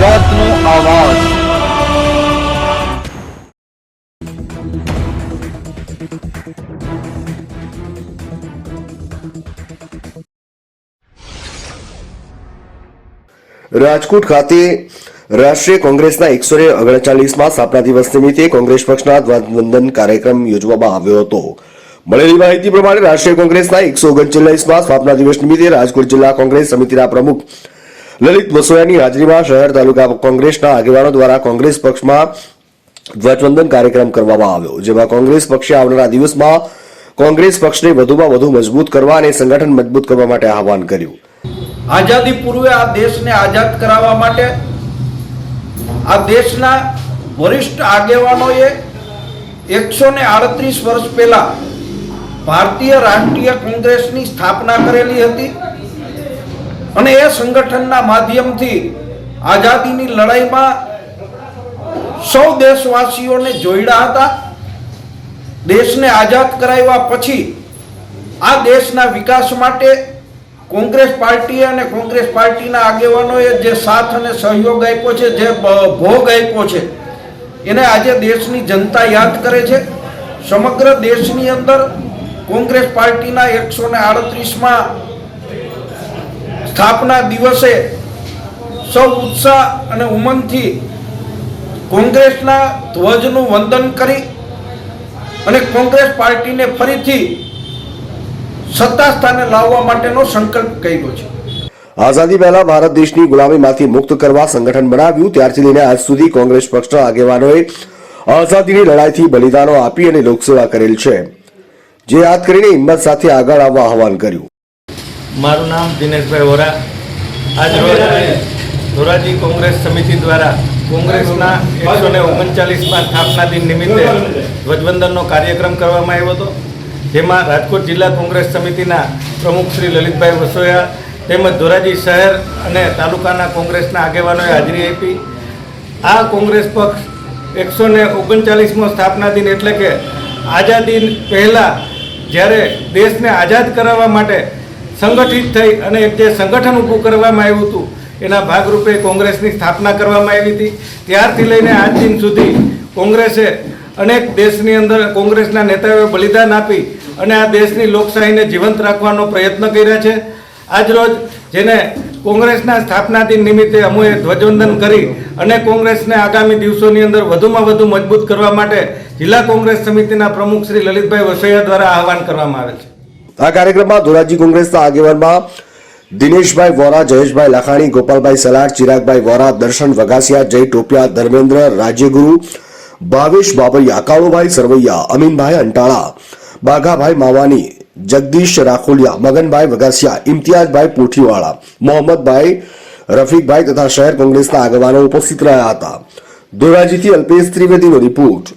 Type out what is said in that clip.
ગુજરાતનો આવાજ। રાજકોટ ખાતે રાષ્ટ્રીય કોંગ્રેસના 139મા સ્થાપના દિવસ નિમિત્તે કોંગ્રેસ પક્ષના ધ્વજવંદન કાર્યક્રમ યોજવામાં આવ્યો હતો। મળેલી માહિતી પ્રમાણે રાષ્ટ્રીય કોંગ્રેસના 139મા સ્થાપના દિવસ નિમિત્તે રાજકોટ જિલ્લા કોંગ્રેસ સમિતિના પ્રમુખ લલિત વસોયાની હાજરીમાં શહેર તાલુકા કોંગ્રેસના આગેવાનો દ્વારા કોંગ્રેસ પક્ષમાં ધ્વજવંદન કાર્યક્રમ કરવામાં આવ્યો, જેમાં કોંગ્રેસ પક્ષે આવનારા દિવસમાં કોંગ્રેસ પક્ષને વધુમાં વધુ મજબૂત કરવા અને સંગઠન મજબૂત કરવા માટે આહવાન કર્યું। આઝાદી પૂર્વે આ દેશને આઝાદ કરાવવા માટે આ દેશના વરિષ્ઠ આગેવાનોએ 138 વર્ષ પહેલા ભારતીય રાષ્ટ્રીય કોંગ્રેસની સ્થાપના કરેલી હતી અને એ સંગઠનના માધ્યમથી આઝાદીની લડાઈમાં સૌ દેશવાસીઓને જોડ્યા હતા। દેશને આઝાદ કરાવ્યા પછી આ દેશના વિકાસ માટે કોંગ્રેસ પાર્ટી અને કોંગ્રેસ પાર્ટીના આગેવાનોએ જે સાથ અને સહયોગ આપ્યો છે, જે ભોગ આપ્યો છે, એને આજે દેશની જનતા યાદ કરે છે। સમગ્ર દેશની અંદર કોંગ્રેસ પાર્ટીના 138મા સ્થાપના દિવસે સૌ ઉત્સાહ અને ઉમંગથી કોંગ્રેસના ધ્વજનું વંદન કરી અને કોંગ્રેસ પાર્ટીને ફરીથી સત્તા સ્થાને લાવવા માટેનો સંકલ્પ કર્યો છે। આઝાદી પહેલા ભારત દેશની ગુલામીમાંથી મુક્ત કરવા સંગઠન બનાવ્યું, ત્યારથી લઈને આજ સુધી કોંગ્રેસ પક્ષના આગેવાનોએ આઝાદીની લડાઈથી બલિદાનો આપી અને લોકસેવા કરેલ છે, જે યાદ કરીને હિંમત સાથે આગળ આવવા આહવાન કર્યું। મારું નામ દિનેશભાઈ વોરા। આજ રોજ ધોરાજી કોંગ્રેસ સમિતિ દ્વારા કોંગ્રેસના 139મા સ્થાપના દિન નિમિત્તે ધ્વજવંદનનો કાર્યક્રમ કરવામાં આવ્યો હતો, જેમાં રાજકોટ જિલ્લા કોંગ્રેસ સમિતિના પ્રમુખ શ્રી લલિતભાઈ વસોયા તેમજ ધોરાજી શહેર અને તાલુકાના કોંગ્રેસના આગેવાનોએ હાજરી આપી। આ કોંગ્રેસ પક્ષ 139મો સ્થાપના દિન એટલે કે આઝાદી પહેલાં જ્યારે દેશને આઝાદ કરાવવા માટે સંગઠિત થઈ અને એક જે સંગઠન ઊભું કરવામાં આવ્યું હતું એના ભાગરૂપે કોંગ્રેસની સ્થાપના કરવામાં આવી હતી। ત્યારથી લઈને આજ દિન સુધી કોંગ્રેસે અનેક દેશની અંદર કોંગ્રેસના નેતાઓએ બલિદાન આપી અને આ દેશની લોકશાહીને જીવંત રાખવાનો પ્રયત્ન કર્યા છે। આજરોજ જેને કોંગ્રેસના સ્થાપના દિન નિમિત્તે અમોએ ધ્વજવંદન કરી અને કોંગ્રેસને આગામી દિવસોની અંદર વધુમાં વધુ મજબૂત કરવા માટે જિલ્લા કોંગ્રેસ સમિતિના પ્રમુખ શ્રી લલિતભાઈ વસોયા દ્વારા આહવાન કરવામાં આવે છે। આ કાર્યક્રમમાં ધોરાજી કોંગ્રેસના આગેવાનમાં દિનેશભાઈ વોરા, જયેશભાઈ લાખાણી, ગોપાલભાઈ સલાડ, ચિરાગભાઈ વોરા, દર્શન વઘાસિયા, જય ટોપિયા, ધર્મેન્દ્ર રાજ્યગુરુ, ભાવેશ બાબરિયા, કાળુભાઈ સરવૈયા, અમીનભાઈ અંટાળા, બાઘાભાઈ માવાની, જગદીશ રાખોલિયા, મગનભાઈ વઘાસિયા, ઇમ્તિયાઝભાઈ પોઠીવાળા, મોહમ્મદભાઈ રફીકભાઈ તથા શહેર કોંગ્રેસના આગેવાનો ઉપસ્થિત રહ્યા હતા। ધોરાજીથી અલ્પેશ ત્રિવેદીનો રિપોર્ટ।